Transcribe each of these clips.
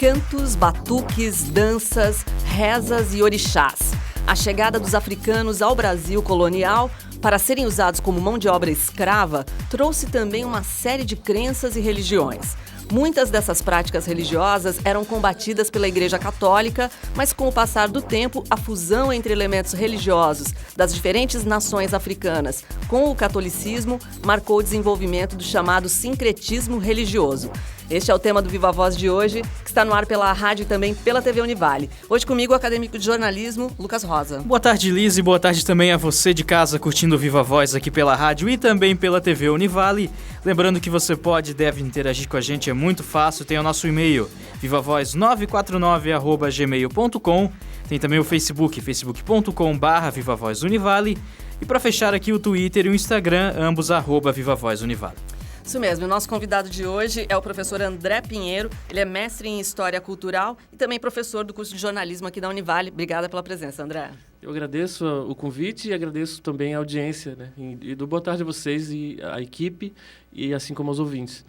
Cantos, batuques, danças, rezas e orixás. A chegada dos africanos ao Brasil colonial para serem usados como mão de obra escrava trouxe também uma série de crenças e religiões. Muitas dessas práticas religiosas eram combatidas pela Igreja Católica, mas com o passar do tempo, a fusão entre elementos religiosos das diferentes nações africanas com o catolicismo marcou o desenvolvimento do chamado sincretismo religioso. Este é o tema do Viva Voz de hoje, que está no ar pela rádio e também pela TV Univale. Hoje comigo o acadêmico de jornalismo, Lucas Rosa. Boa tarde, Liz, e boa tarde também a você de casa curtindo o Viva Voz aqui pela rádio e também pela TV Univale. Lembrando que você pode e deve interagir com a gente, é muito fácil, tem o nosso e-mail, vivavoz949@gmail.com. Tem também o Facebook, facebook.com/vivavozunivale. E para fechar aqui o Twitter e o Instagram, ambos @vivavozunivale. Isso mesmo, o nosso convidado de hoje é o professor André Pinheiro, ele é mestre em História Cultural e também professor do curso de jornalismo aqui da Univale. Obrigada pela presença, André. Eu agradeço o convite e agradeço também a audiência, né? E do boa tarde a vocês e a equipe e assim como aos ouvintes.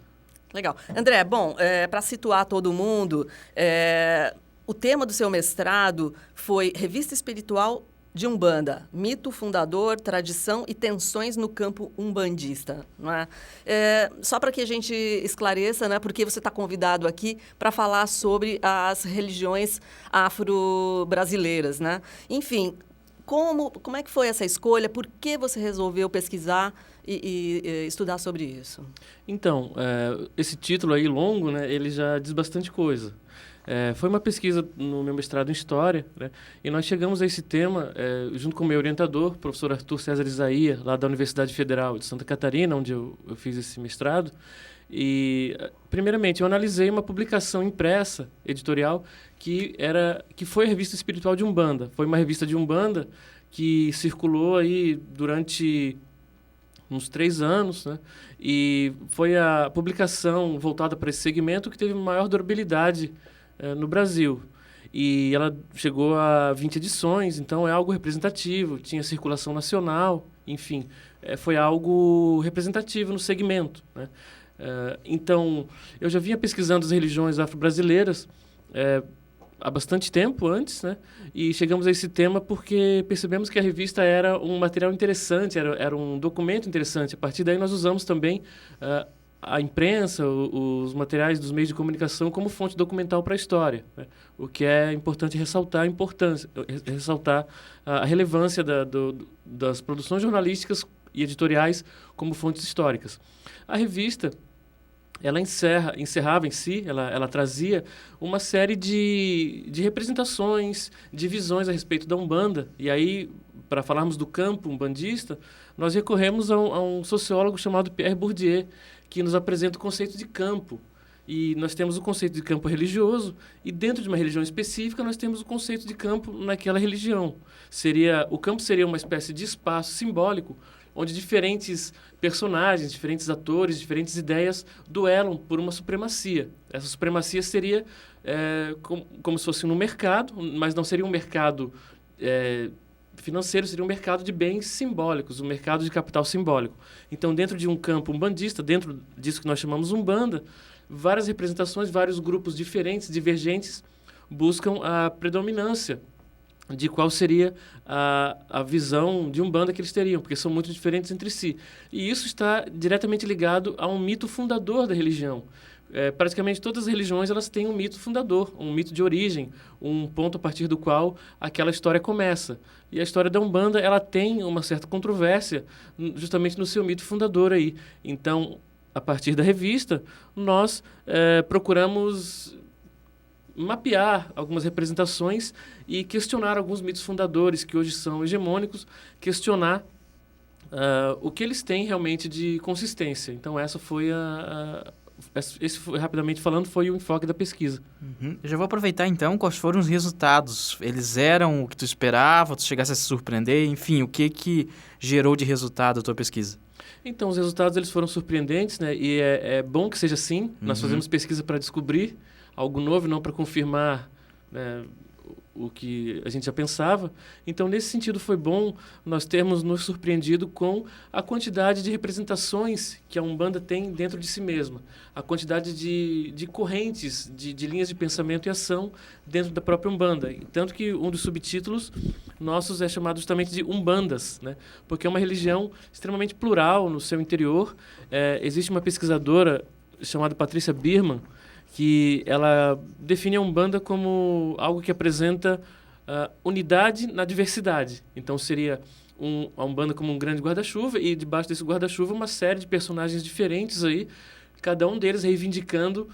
Legal. André, bom, para situar todo mundo, o tema do seu mestrado foi Revista Espiritual de Umbanda, mito fundador, tradição e tensões no campo umbandista, não é? Só para que a gente esclareça, né, porque você está convidado aqui para falar sobre as religiões afro-brasileiras, né? Enfim, como é que foi essa escolha? Por que você resolveu pesquisar e estudar sobre isso? Então, esse título aí longo, né, ele já diz bastante coisa. Foi uma pesquisa no meu mestrado em História, né, e nós chegamos a esse tema junto com o meu orientador, o professor Arthur César Isaia, lá da Universidade Federal de Santa Catarina, onde eu fiz esse mestrado. E, primeiramente, eu analisei uma publicação impressa, editorial, que foi a Revista Espiritual de Umbanda. Foi uma revista de Umbanda que circulou aí durante uns 3 anos, né? E foi a publicação voltada para esse segmento que teve maior durabilidade no Brasil. E ela chegou a 20 edições, então é algo representativo, tinha circulação nacional, enfim, foi algo representativo no segmento, né? Então, eu já vinha pesquisando as religiões afro-brasileiras há bastante tempo antes, né? E chegamos a esse tema porque percebemos que a revista era um material interessante, era um documento interessante. A partir daí nós usamos também a imprensa, os materiais dos meios de comunicação como fonte documental para a história, né? O que é importante ressaltar a relevância das produções jornalísticas e editoriais como fontes históricas. A revista, ela encerrava em si, ela trazia uma série de representações, de visões a respeito da Umbanda. E aí, para falarmos do campo umbandista, nós recorremos a um sociólogo chamado Pierre Bourdieu, que nos apresenta o conceito de campo. E nós temos o conceito de campo religioso, e dentro de uma religião específica, nós temos o conceito de campo naquela religião. O campo seria uma espécie de espaço simbólico, onde diferentes personagens, diferentes atores, diferentes ideias duelam por uma supremacia. Essa supremacia seria como se fosse no mercado, mas não seria um mercado financeiro, seria um mercado de bens simbólicos, um mercado de capital simbólico. Então, dentro de um campo umbandista, dentro disso que nós chamamos Umbanda, várias representações, vários grupos diferentes, divergentes, buscam a predominância de qual seria a visão de Umbanda que eles teriam, porque são muito diferentes entre si. E isso está diretamente ligado a um mito fundador da religião. Praticamente todas as religiões elas têm um mito fundador, um mito de origem, um ponto a partir do qual aquela história começa. E a história da Umbanda ela tem uma certa controvérsia justamente no seu mito fundador aí. Então, a partir da revista, nós procuramos mapear algumas representações e questionar alguns mitos fundadores que hoje são hegemônicos, questionar o que eles têm realmente de consistência. Então, esse foi, rapidamente falando, foi o enfoque da pesquisa. Uhum. Eu já vou aproveitar então, quais foram os resultados? Eles eram o que tu esperava, tu chegasse a se surpreender, enfim, o que gerou de resultado a tua pesquisa? Então, os resultados eles foram surpreendentes, né? E é bom que seja assim. Nós fazemos pesquisa para descobrir algo novo, não para confirmar, né, o que a gente já pensava. Então, nesse sentido, foi bom nós termos nos surpreendido com a quantidade de representações que a Umbanda tem dentro de si mesma, a quantidade de correntes, de linhas de pensamento e ação dentro da própria Umbanda. Tanto que um dos subtítulos nossos é chamado justamente de Umbandas, né? Porque é uma religião extremamente plural no seu interior. Existe uma pesquisadora chamada Patrícia Birman, que ela define a Umbanda como algo que apresenta unidade na diversidade. Então, seria a Umbanda como um grande guarda-chuva e, debaixo desse guarda-chuva, uma série de personagens diferentes aí, cada um deles reivindicando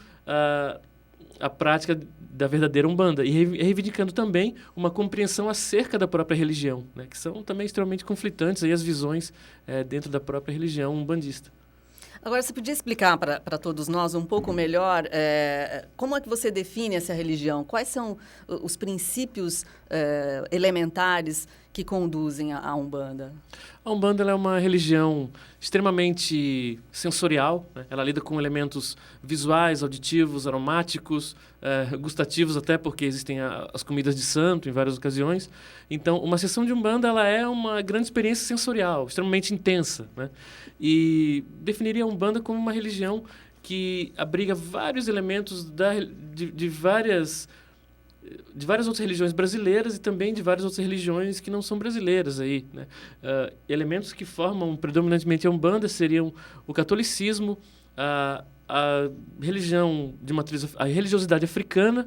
a prática da verdadeira Umbanda e reivindicando também uma compreensão acerca da própria religião, né, que são também extremamente conflitantes aí as visões dentro da própria religião umbandista. Agora, você podia explicar para todos nós um pouco melhor como é que você define essa religião? Quais são os princípios elementares que conduzem a Umbanda? A Umbanda ela é uma religião extremamente sensorial, né? Ela lida com elementos visuais, auditivos, aromáticos, gustativos até, porque existem as comidas de santo em várias ocasiões. Então, uma sessão de Umbanda ela é uma grande experiência sensorial, extremamente intensa, né? E definiria a Umbanda como uma religião que abriga vários elementos de várias outras religiões brasileiras e também de várias outras religiões que não são brasileiras aí, né? Elementos que formam predominantemente a Umbanda seriam o catolicismo, a religião de matriz, a religiosidade africana,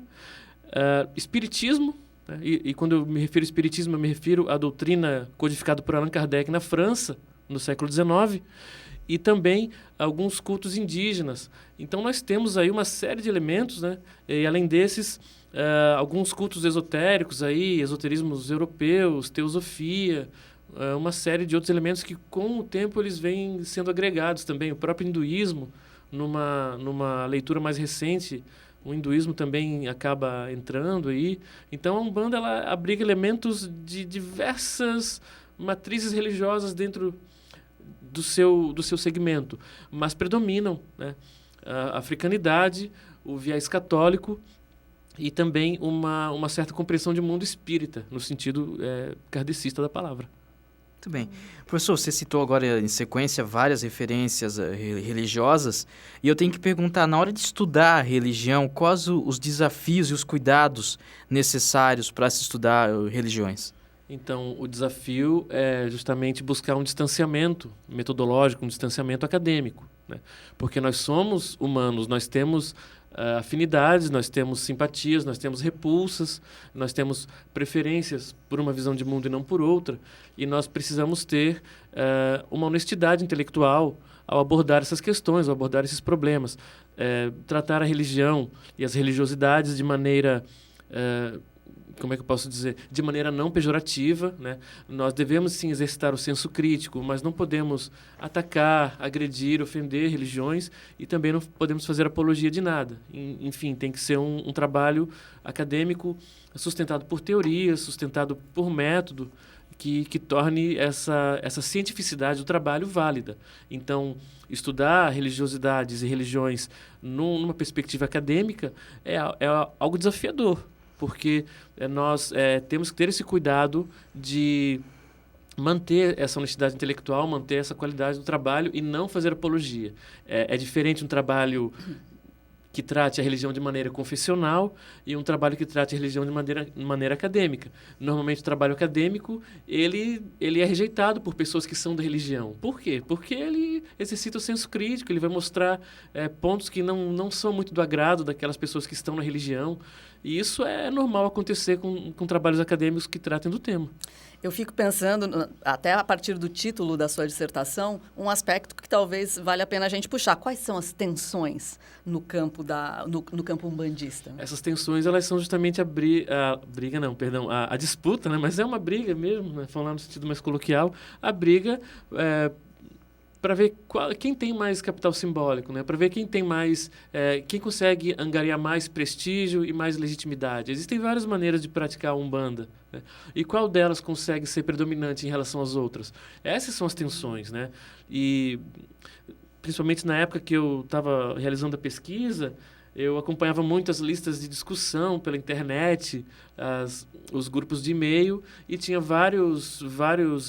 espiritismo, né? E quando eu me refiro ao espiritismo, eu me refiro à doutrina codificada por Allan Kardec na França, no século XIX, e também alguns cultos indígenas. Então, nós temos aí uma série de elementos, né? E, além desses, alguns cultos esotéricos, aí, esoterismos europeus, teosofia, uma série de outros elementos que, com o tempo, eles vêm sendo agregados também. O próprio hinduísmo, numa leitura mais recente, o hinduísmo também acaba entrando aí. Então, a Umbanda ela abriga elementos de diversas matrizes religiosas dentro do seu segmento, mas predominam, né, a africanidade, o viés católico e também uma certa compreensão de mundo espírita, no sentido kardecista da palavra. Muito bem. Professor, você citou agora em sequência várias referências religiosas e eu tenho que perguntar, na hora de estudar a religião, quais os desafios e os cuidados necessários para se estudar religiões? Então, o desafio é justamente buscar um distanciamento metodológico, um distanciamento acadêmico, né? Porque nós somos humanos, nós temos afinidades, nós temos simpatias, nós temos repulsas, nós temos preferências por uma visão de mundo e não por outra, e nós precisamos ter uma honestidade intelectual ao abordar essas questões, ao abordar esses problemas. Tratar a religião e as religiosidades de maneira... como é que eu posso dizer? De maneira não pejorativa, né? Nós devemos, sim, exercitar o senso crítico, mas não podemos atacar, agredir, ofender religiões e também não podemos fazer apologia de nada. Enfim, tem que ser um trabalho acadêmico sustentado por teorias, sustentado por método, que torne essa cientificidade do trabalho válida. Então, estudar religiosidades e religiões numa perspectiva acadêmica é algo desafiador, porque nós temos que ter esse cuidado de manter essa honestidade intelectual, manter essa qualidade do trabalho e não fazer apologia. É diferente um trabalho que trate a religião de maneira confessional e um trabalho que trate a religião de maneira acadêmica. Normalmente, o trabalho acadêmico ele é rejeitado por pessoas que são da religião. Por quê? Porque ele exercita o senso crítico, ele vai mostrar pontos que não são muito do agrado daquelas pessoas que estão na religião. E isso é normal acontecer com trabalhos acadêmicos que tratem do tema. Eu fico pensando, até a partir do título da sua dissertação, um aspecto que talvez valha a pena a gente puxar. Quais são as tensões no campo umbandista? Essas tensões, elas são justamente a disputa, né? Mas é uma briga mesmo, né? Falando no sentido mais coloquial, a briga para ver quem tem mais capital simbólico, né? Para ver quem tem mais, quem consegue angariar mais prestígio e mais legitimidade. Existem várias maneiras de praticar a Umbanda, né? E qual delas consegue ser predominante em relação às outras? Essas são as tensões, né? E principalmente na época que eu estava realizando a pesquisa, Eu acompanhava muitas listas de discussão pela internet, os grupos de e-mail, e tinha vários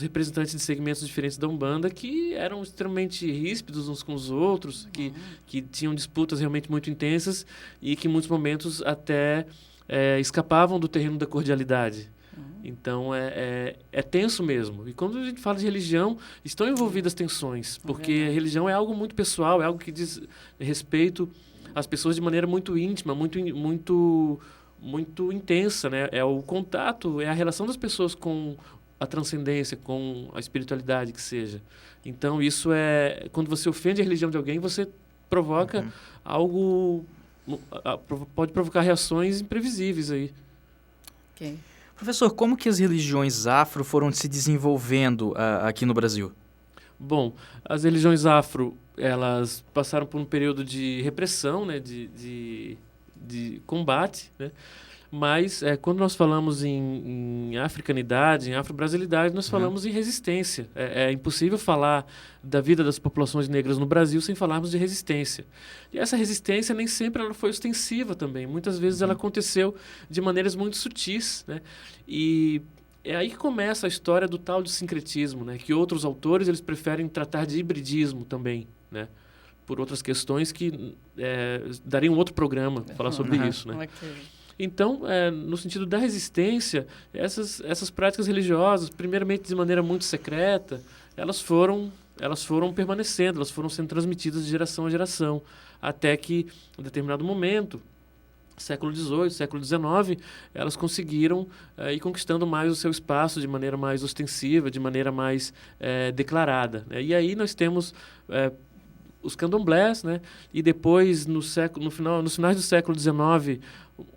representantes de segmentos diferentes da Umbanda que eram extremamente ríspidos uns com os outros, que tinham disputas realmente muito intensas e que em muitos momentos até escapavam do terreno da cordialidade. Então, é tenso mesmo. E quando a gente fala de religião, estão envolvidas tensões, porque a religião é algo muito pessoal, é algo que diz respeito às pessoas de maneira muito íntima, muito intensa, né? É o contato, é a relação das pessoas com a transcendência, com a espiritualidade que seja. Então, isso quando você ofende a religião de alguém, você provoca algo... Pode provocar reações imprevisíveis aí. Ok. Professor, como que as religiões afro foram se desenvolvendo aqui no Brasil? Bom, as religiões afro, elas passaram por um período de repressão, né, de combate, né? Mas quando nós falamos em africanidade, em afro-brasilidade, nós falamos em resistência. É impossível falar da vida das populações negras no Brasil sem falarmos de resistência. E essa resistência nem sempre ela foi ostensiva também. Muitas vezes ela aconteceu de maneiras muito sutis, né? E é aí que começa a história do tal de sincretismo, né? Que outros autores eles preferem tratar de hibridismo também, né? Por outras questões que daria um outro programa falar sobre isso, né? Okay. Então, no sentido da resistência, essas práticas religiosas, primeiramente de maneira muito secreta, elas foram permanecendo, elas foram sendo transmitidas de geração a geração, até que, em determinado momento, século XVIII, século XIX, elas conseguiram ir conquistando mais o seu espaço de maneira mais ostensiva, de maneira mais declarada, né? E aí nós temos os candomblés, né? E depois, nos finais do século XIX,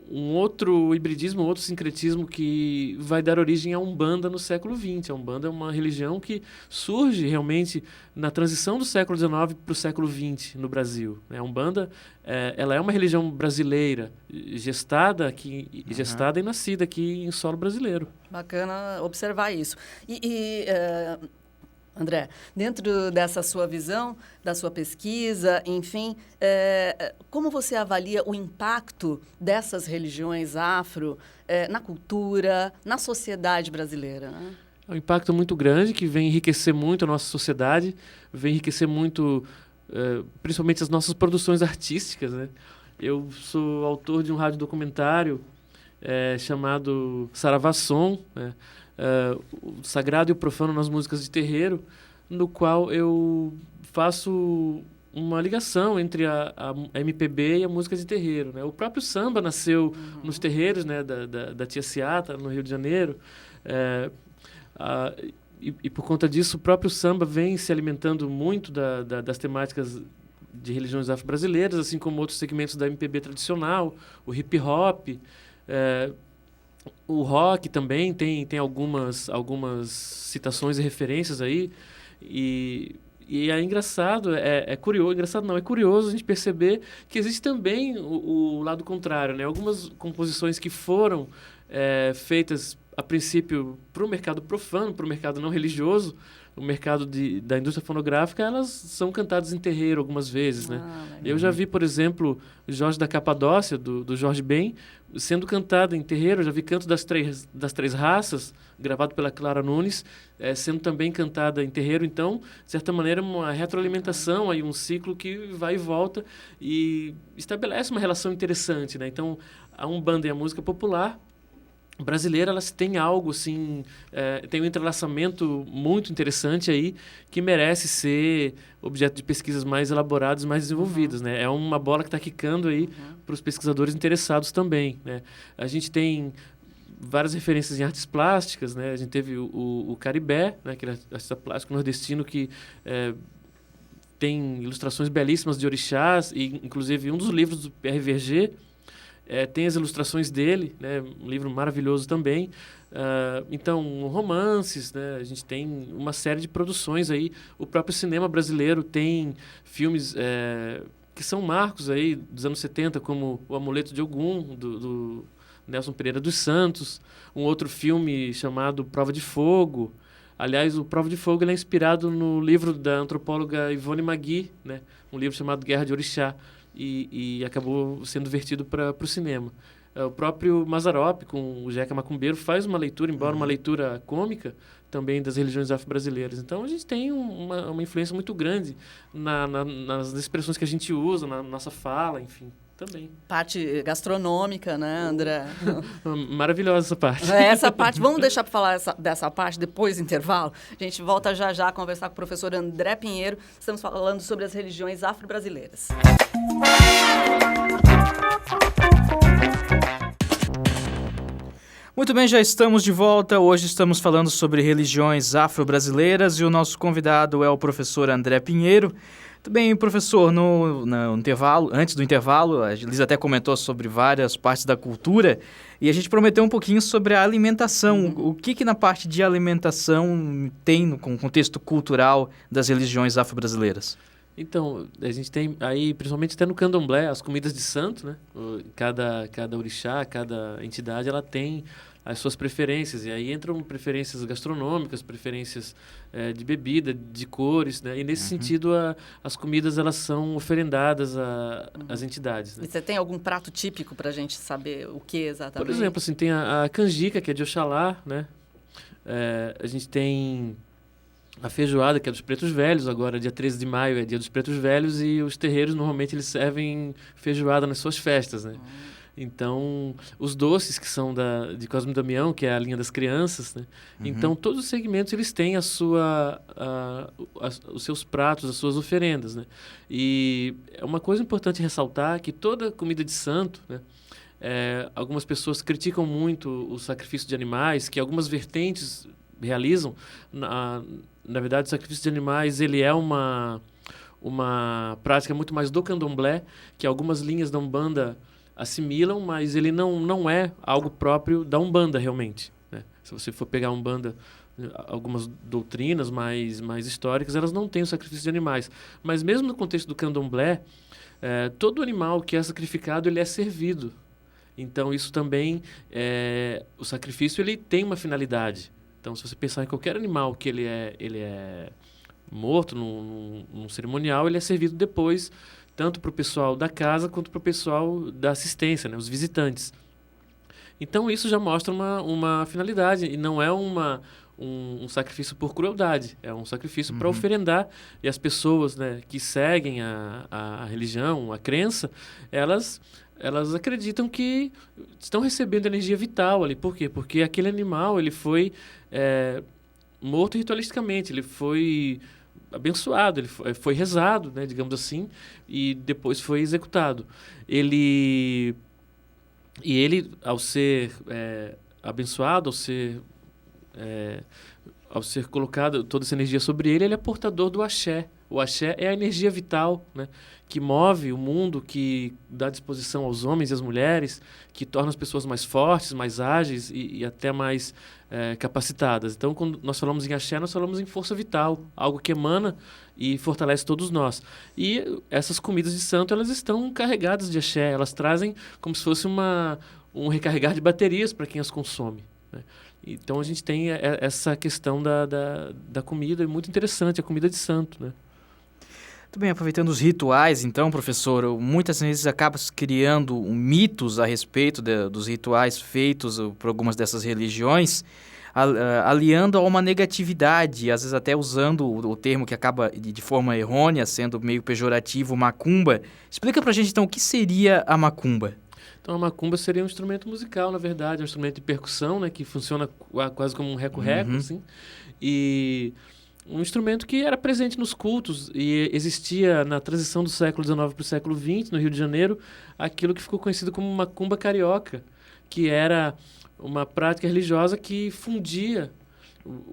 um outro hibridismo, um outro sincretismo que vai dar origem à Umbanda no século XX. A Umbanda é uma religião que surge realmente na transição do século XIX para o século XX no Brasil. A Umbanda ela é uma religião brasileira, gestada e nascida aqui em solo brasileiro. Bacana observar isso. André, dentro dessa sua visão, da sua pesquisa, enfim, como você avalia o impacto dessas religiões afro na cultura, na sociedade brasileira, né? É um impacto muito grande que vem enriquecer muito a nossa sociedade, vem enriquecer muito, principalmente as nossas produções artísticas, né? Eu sou autor de um radiodocumentário chamado Saravá Som, né? O sagrado e o profano nas músicas de terreiro, no qual eu faço uma ligação entre a MPB e a música de terreiro, né? O próprio samba nasceu nos terreiros, né, da Tia Ciata, no Rio de Janeiro, e por conta disso o próprio samba vem se alimentando muito das temáticas de religiões afro-brasileiras, assim como outros segmentos da MPB tradicional, o hip hop. O rock também tem algumas citações e referências aí, e é engraçado, é curioso a gente perceber que existe também o lado contrário, né? Algumas composições que foram feitas a princípio para o mercado profano, para o mercado não religioso, o mercado da indústria fonográfica, elas são cantadas em terreiro algumas vezes, né? Eu já vi, por exemplo, Jorge da Capadócia, do Jorge Ben, sendo cantada em terreiro. Eu já vi Canto das Três Raças, gravado pela Clara Nunes, sendo também cantada em terreiro. Então, de certa maneira, uma retroalimentação, aí, um ciclo que vai e volta e estabelece uma relação interessante, né? Então, a Umbanda e a música popular brasileira, elas têm algo assim, tem um entrelaçamento muito interessante aí que merece ser objeto de pesquisas mais elaboradas, mais desenvolvidas, né? É uma bola que está quicando aí para os pesquisadores interessados também, né? A gente tem várias referências em artes plásticas, né? A gente teve o Caribé, né? Aquele artista plástico nordestino que tem ilustrações belíssimas de orixás, e inclusive um dos livros do Pierre Verger tem as ilustrações dele, né? Um livro maravilhoso também. Então, romances, né? A gente tem uma série de produções aí. O próprio cinema brasileiro tem filmes que são marcos aí dos anos 70, como O Amuleto de Ogum, do Nelson Pereira dos Santos. Um outro filme chamado Prova de Fogo. Aliás, o Prova de Fogo ele é inspirado no livro da antropóloga Ivone Magui, né? Um livro chamado Guerra de Orixá, e acabou sendo vertido para o cinema. O próprio Mazzaropi, com o Jeca Macumbeiro, faz uma leitura, embora uma leitura cômica, também das religiões afro-brasileiras. Então, a gente tem uma influência muito grande nas expressões que a gente usa, na nossa fala, enfim, também. Parte gastronômica, né, André? Maravilhosa essa parte. Essa parte, vamos deixar para falar dessa parte depois do intervalo? A gente volta já a conversar com o professor André Pinheiro. Estamos falando sobre as religiões afro-brasileiras. Muito bem, já estamos de volta. Hoje estamos falando sobre religiões afro-brasileiras e o nosso convidado é o professor André Pinheiro. Muito bem, professor, no intervalo, antes do intervalo, a Lisa até comentou sobre várias partes da cultura e a gente prometeu um pouquinho sobre a alimentação. O que na parte de alimentação tem no contexto cultural das religiões afro-brasileiras? Então, a gente tem aí, principalmente até no candomblé, as comidas de santo, né? Cada orixá, cada entidade, ela tem as suas preferências. E aí entram preferências gastronômicas, preferências de bebida, de cores, né? E nesse sentido, as comidas, elas são oferendadas às entidades, né? E você tem algum prato típico para a gente saber o que exatamente? Por exemplo, assim, tem a canjica, que é de Oxalá, né? A gente tem a feijoada, que é dos Pretos Velhos, agora dia 13 de maio é dia dos Pretos Velhos, e os terreiros normalmente eles servem feijoada nas suas festas, né? Então, os doces que são de Cosme e Damião, que é a linha das crianças, né? Então, todos os segmentos eles têm os seus pratos, as suas oferendas, né? E é uma coisa importante ressaltar que toda comida de santo, né? Algumas pessoas criticam muito o sacrifício de animais, que algumas vertentes realizam. Na verdade, o sacrifício de animais ele é uma prática muito mais do candomblé, que algumas linhas da Umbanda assimilam, mas ele não é algo próprio da Umbanda, realmente, né? Se você for pegar a Umbanda, algumas doutrinas mais históricas, elas não têm o sacrifício de animais. Mas mesmo no contexto do candomblé, todo animal que é sacrificado, ele é servido. Então, isso também, o sacrifício ele tem uma finalidade. Então, se você pensar em qualquer animal que ele é morto num cerimonial, ele é servido depois, tanto para o pessoal da casa quanto para o pessoal da assistência, né, os visitantes. Então, isso já mostra uma finalidade, e não é um sacrifício por crueldade, é um sacrifício para oferendar, e as pessoas, né, que seguem a religião, a crença, elas acreditam que estão recebendo energia vital ali. Por quê? Porque aquele animal ele foi morto ritualisticamente, ele foi abençoado, ele foi rezado, né, digamos assim, e depois foi executado. Ele, ao ser abençoado, ao ser colocado toda essa energia sobre ele, ele é portador do axé. O axé é a energia vital, né, que move o mundo, que dá disposição aos homens e às mulheres, que torna as pessoas mais fortes, mais ágeis e até mais capacitadas. Então, quando nós falamos em axé, nós falamos em força vital, algo que emana e fortalece todos nós. E essas comidas de santo, elas estão carregadas de axé, elas trazem como se fosse um recarregar de baterias para quem as consome, né? Então, a gente tem essa questão da comida, é muito interessante, a comida de santo, né? Muito bem, aproveitando os rituais, então, professor, muitas vezes acaba se criando mitos a respeito dos rituais feitos por algumas dessas religiões, aliando a uma negatividade, às vezes até usando o termo que acaba de forma errônea, sendo meio pejorativo, macumba. Explica pra gente, então, o que seria a macumba? Então, a macumba seria um instrumento musical, na verdade, um instrumento de percussão, né, que funciona quase como um reco-reco, assim, e um instrumento que era presente nos cultos e existia na transição do século XIX para o século XX, no Rio de Janeiro, aquilo que ficou conhecido como macumba carioca, que era uma prática religiosa que fundia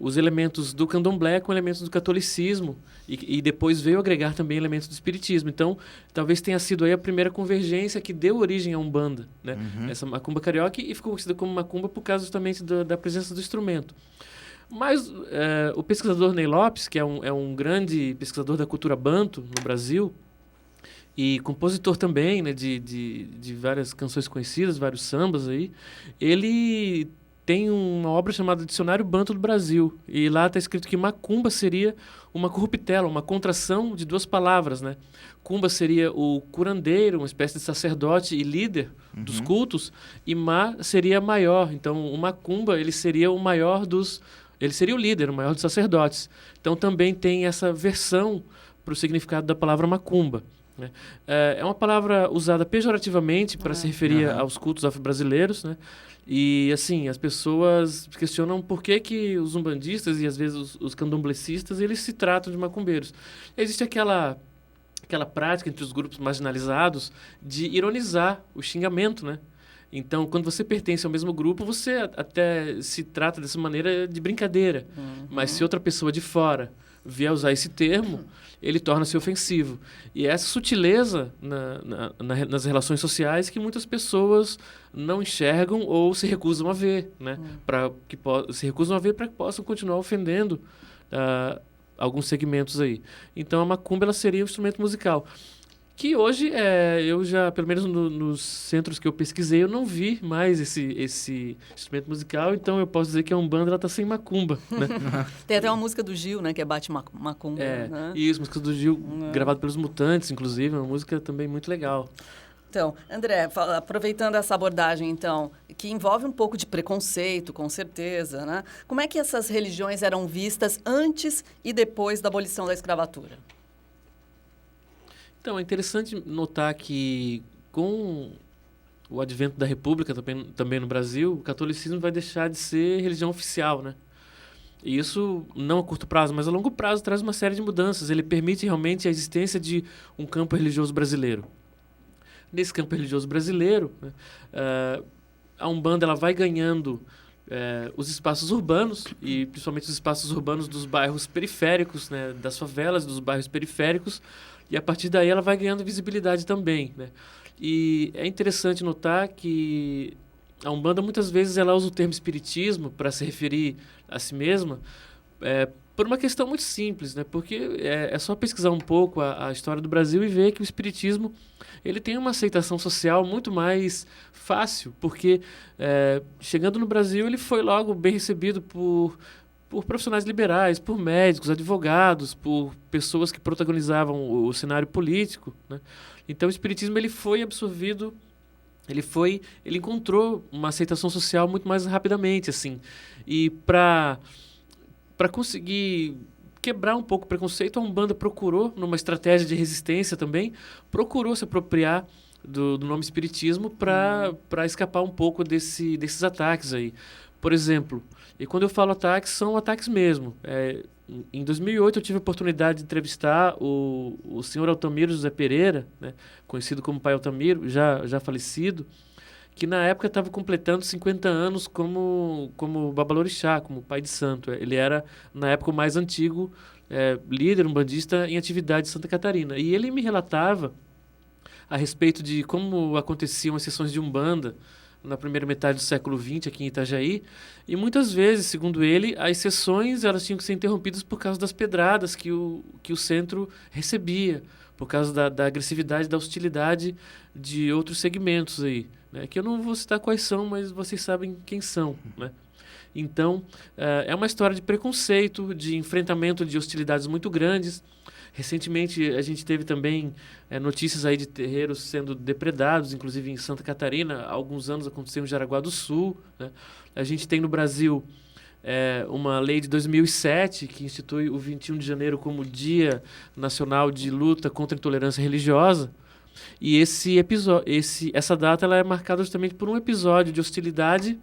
os elementos do candomblé com elementos do catolicismo e depois veio agregar também elementos do espiritismo. Então, talvez tenha sido aí a primeira convergência que deu origem à Umbanda, né? Essa macumba carioca, e ficou conhecida como macumba por causa justamente da presença do instrumento. Mas o pesquisador Ney Lopes, que é um grande pesquisador da cultura banto no Brasil e compositor também, né, de várias canções conhecidas, vários sambas aí, ele tem uma obra chamada Dicionário Banto do Brasil, e lá está escrito que macumba seria uma corruptela, uma contração de duas palavras, né? Cumba seria o curandeiro, uma espécie de sacerdote e líder dos cultos, e ma seria maior. Então, o macumba, ele seria o maior dos... Ele seria o líder, o maior dos sacerdotes. Então, também tem essa versão para o significado da palavra macumba, né? É uma palavra usada pejorativamente para se referir aos cultos afro-brasileiros, né? E, assim, as pessoas questionam por que os umbandistas e, às vezes, os candomblecistas, eles se tratam de macumbeiros. Existe aquela prática entre os grupos marginalizados de ironizar o xingamento, né? Então, quando você pertence ao mesmo grupo, você até se trata dessa maneira de brincadeira. Mas se outra pessoa de fora vier usar esse termo, ele torna-se ofensivo. E essa sutileza nas relações sociais que muitas pessoas não enxergam ou se recusam a ver, né? Se recusam a ver para que possam continuar ofendendo alguns segmentos aí. Então, a macumba ela seria um instrumento musical. Que hoje, eu já, pelo menos nos centros que eu pesquisei, eu não vi mais esse instrumento musical, então eu posso dizer que a Umbanda está sem macumba, né? Tem até uma música do Gil, né, que é Bate Macumba. Né? Isso, música do Gil, gravada pelos Mutantes, inclusive, uma música também muito legal. Então, André, aproveitando essa abordagem, então, que envolve um pouco de preconceito, com certeza, né? Como é que essas religiões eram vistas antes e depois da abolição da escravatura? Então, é interessante notar que, com o advento da República também no Brasil, o catolicismo vai deixar de ser religião oficial, né? E isso, não a curto prazo, mas a longo prazo, traz uma série de mudanças. Ele permite realmente a existência de um campo religioso brasileiro. Nesse campo religioso brasileiro, né, a Umbanda ela vai ganhando os espaços urbanos, e principalmente os espaços urbanos dos bairros periféricos, né, das favelas, dos bairros periféricos, e a partir daí ela vai ganhando visibilidade também, né? E é interessante notar que a Umbanda muitas vezes ela usa o termo espiritismo para se referir a si mesma, por uma questão muito simples, né? Porque é só pesquisar um pouco a história do Brasil e ver que o espiritismo ele tem uma aceitação social muito mais fácil, porque chegando no Brasil ele foi logo bem recebido por profissionais liberais, por médicos, advogados, por pessoas que protagonizavam o cenário político, né? Então o espiritismo ele foi absorvido, ele encontrou uma aceitação social muito mais rapidamente, assim. E para conseguir quebrar um pouco o preconceito, a Umbanda procurou, numa estratégia de resistência também, procurou se apropriar do nome espiritismo para escapar um pouco desses ataques aí. Por exemplo, e quando eu falo ataques, são ataques mesmo. Em 2008 eu tive a oportunidade de entrevistar o senhor Altamiro José Pereira, né, conhecido como Pai Altamiro, já falecido, que na época estava completando 50 anos como Babalorixá, como pai de santo. Ele era, na época, o mais antigo líder umbandista em atividade em Santa Catarina. E ele me relatava a respeito de como aconteciam as sessões de Umbanda na primeira metade do século XX aqui em Itajaí, e muitas vezes, segundo ele, as sessões elas tinham que ser interrompidas por causa das pedradas que o centro recebia, por causa da agressividade, da hostilidade de outros segmentos aí, né? Que eu não vou citar quais são, mas vocês sabem quem são, né? Então, é uma história de preconceito, de enfrentamento de hostilidades muito grandes. Recentemente, a gente teve também notícias aí de terreiros sendo depredados, inclusive em Santa Catarina. Há alguns anos aconteceu em Jaraguá do Sul, né? A gente tem no Brasil uma lei de 2007 que institui o 21 de janeiro como Dia Nacional de Luta contra a Intolerância Religiosa. E essa data ela é marcada justamente por um episódio de hostilidade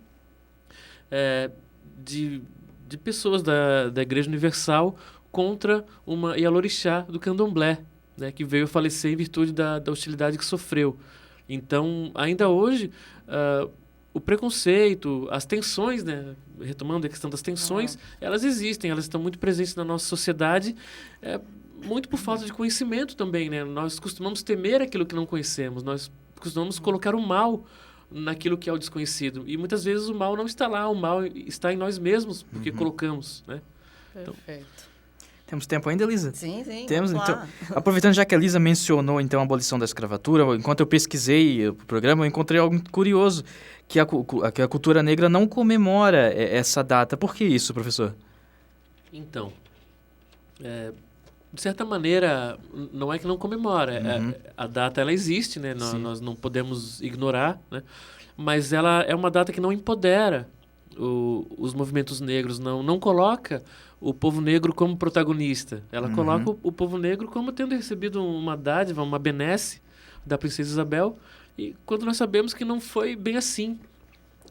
de pessoas da Igreja Universal contra uma Ialorixá do Candomblé, né, que veio a falecer em virtude da hostilidade que sofreu. Então, ainda hoje, o preconceito, as tensões, né, retomando a questão das tensões, elas existem, elas estão muito presentes na nossa sociedade, muito por falta de conhecimento também, né? Nós costumamos temer aquilo que não conhecemos, nós costumamos colocar o mal naquilo que é o desconhecido. E muitas vezes o mal não está lá, o mal está em nós mesmos, porque colocamos, né? Perfeito. Temos tempo ainda, Elisa? Sim, sim. Temos, vamos lá. então. Aproveitando já que a Elisa mencionou então a abolição da escravatura, enquanto eu pesquisei o programa, eu encontrei algo muito curioso, que a cultura negra não comemora essa data. Por que isso, professor? Então, de certa maneira, não é que não comemora. A data, ela existe, né? Nós não podemos ignorar, né? Mas ela é uma data que não empodera os movimentos negros, não coloca o povo negro como protagonista. Ela coloca o povo negro como tendo recebido uma dádiva, uma benesse da princesa Isabel, e quando nós sabemos que não foi bem assim.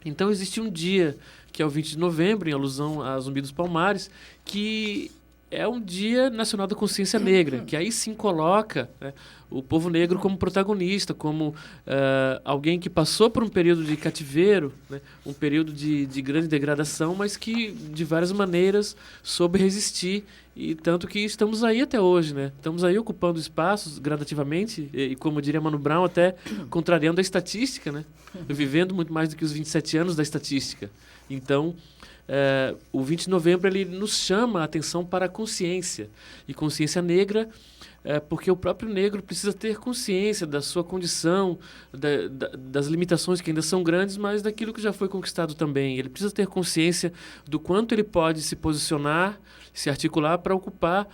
Então existe um dia, que é o 20 de novembro, em alusão a Zumbi dos Palmares, que é um dia nacional da consciência negra, que aí sim coloca, né, o povo negro como protagonista, como alguém que passou por um período de cativeiro, né, um período de grande degradação, mas que de várias maneiras soube resistir, e tanto que estamos aí até hoje, né? Estamos aí ocupando espaços gradativamente, e como diria Mano Brown, até contrariando a estatística, né? Vivendo muito mais do que os 27 anos da estatística. Então, o 20 de novembro ele nos chama a atenção para a consciência. E consciência negra, porque o próprio negro precisa ter consciência da sua condição, das limitações que ainda são grandes, mas daquilo que já foi conquistado também. Ele precisa ter consciência do quanto ele pode se posicionar, se articular para ocupar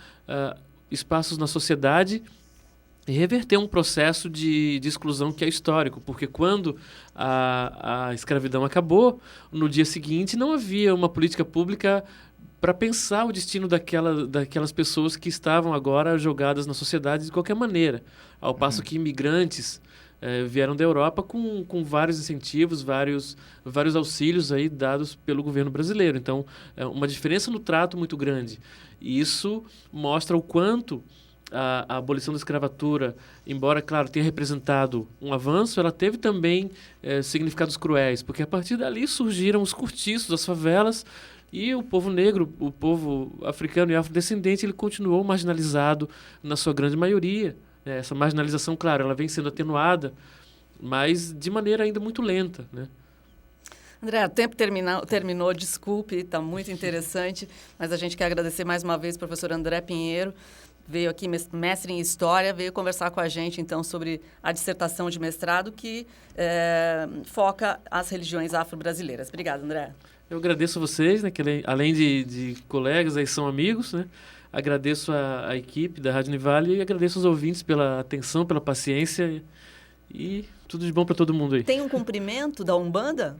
espaços na sociedade e reverter um processo de exclusão que é histórico, porque quando a escravidão acabou, no dia seguinte não havia uma política pública para pensar o destino daquelas pessoas que estavam agora jogadas na sociedade de qualquer maneira, ao passo que imigrantes vieram da Europa com vários incentivos, vários auxílios aí dados pelo governo brasileiro. Então, é uma diferença no trato muito grande. E isso mostra o quanto a abolição da escravatura, embora, claro, tenha representado um avanço, ela teve também significados cruéis, porque a partir dali surgiram os cortiços, as favelas, e o povo negro, o povo africano e afrodescendente, ele continuou marginalizado na sua grande maioria. Essa marginalização, claro, ela vem sendo atenuada, mas de maneira ainda muito lenta, né? André, o tempo terminou, desculpe, está muito interessante, mas a gente quer agradecer mais uma vez ao professor André Pinheiro, veio aqui, mestre em História, veio conversar com a gente, então, sobre a dissertação de mestrado que foca as religiões afro-brasileiras. Obrigada, André. Eu agradeço a vocês, né, que além de colegas, aí são amigos, né? Agradeço a equipe da Rádio Univale e agradeço aos ouvintes pela atenção, pela paciência e tudo de bom para todo mundo aí. Tem um cumprimento da Umbanda?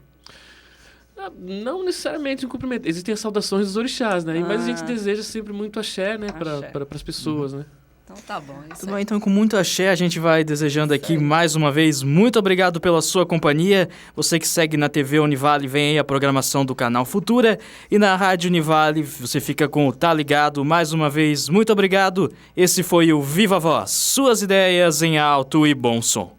Não necessariamente um cumprimento. Existem as saudações dos orixás, né? Mas a gente deseja sempre muito axé, né? Para as pessoas, né? Então tá bom. Tudo bem, então com muito axé a gente vai desejando aqui mais uma vez. Muito obrigado pela sua companhia. Você que segue na TV Univale, vem aí a programação do canal Futura. E na Rádio Univale você fica com o Tá Ligado. Mais uma vez, muito obrigado. Esse foi o Viva Voz. Suas ideias em alto e bom som.